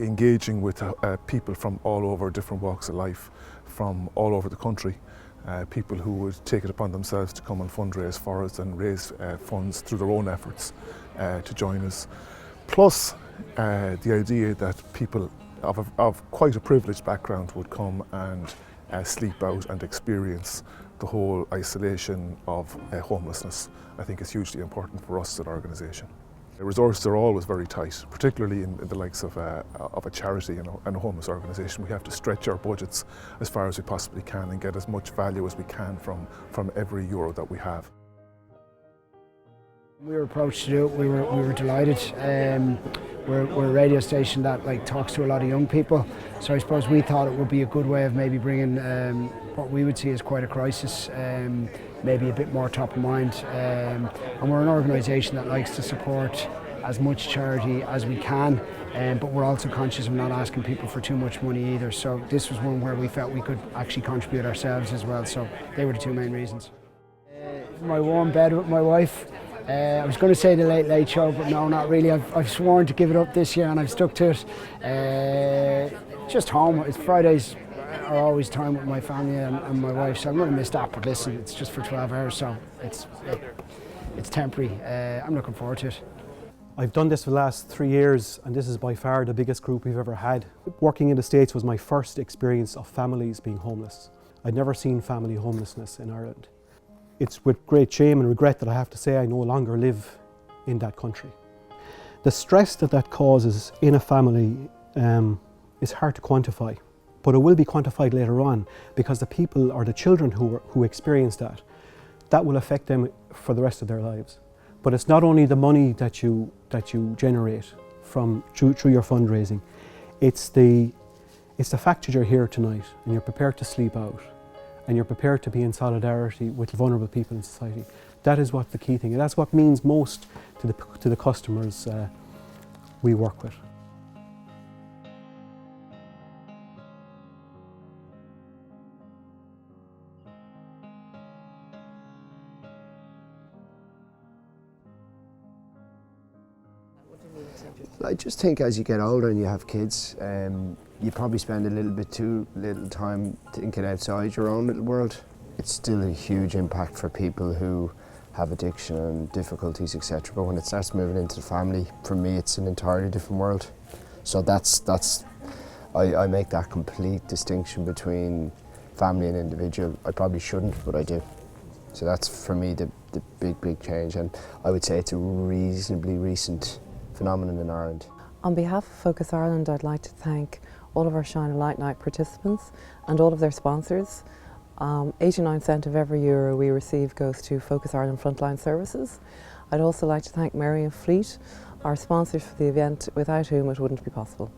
engaging with people from all over different walks of life, from all over the country. People who would take it upon themselves to come and fundraise for us and raise funds through their own efforts to join us. Plus the idea that people of quite a privileged background would come and sleep out and experience the whole isolation of homelessness, I think is hugely important for us as an organisation. The resources are always very tight, particularly in the likes of a charity and a homeless organisation. We have to stretch our budgets as far as we possibly can and get as much value as we can from every euro that we have. We were approached to do it. We were delighted. We're a radio station that talks to a lot of young people, so I suppose we thought it would be a good way of maybe bringing what we would see as quite a crisis, maybe a bit more top of mind. And we're an organisation that likes to support as much charity as we can, but we're also conscious of not asking people for too much money either. So this was one where we felt we could actually contribute ourselves as well. So they were the two main reasons. My warm bed with my wife. I was going to say the Late Late Show, but no, not really. I've sworn to give it up this year and I've stuck to it. Just home. It's Fridays are always time with my family and my wife, so I'm going to miss that, but listen, it's just for 12 hours, so it's temporary. I'm looking forward to it. I've done this for the last 3 years, and this is by far the biggest group we've ever had. Working in the States was my first experience of families being homeless. I'd never seen family homelessness in Ireland. It's with great shame and regret that I have to say I no longer live in that country. The stress that causes in a family is hard to quantify, but it will be quantified later on, because the people or the children who experience that will affect them for the rest of their lives. But it's not only the money that you generate through your fundraising, it's the fact that you're here tonight and you're prepared to sleep out, and you're prepared to be in solidarity with vulnerable people in society. That is what the key thing is. That's what means most to the customers we work with. I just think as you get older and you have kids, you probably spend a little bit too little time thinking outside your own little world. It's still a huge impact for people who have addiction and difficulties, etc. But when it starts moving into the family, for me, it's an entirely different world. So I make that complete distinction between family and individual. I probably shouldn't, but I do. So that's for me the big change, and I would say it's a reasonably recent phenomenon in Ireland. On behalf of Focus Ireland, I'd like to thank all of our Shine a Light Night participants and all of their sponsors. 89 cents of every euro we receive goes to Focus Ireland Frontline Services. I'd also like to thank Mary and Fleet, our sponsors for the event, without whom it wouldn't be possible.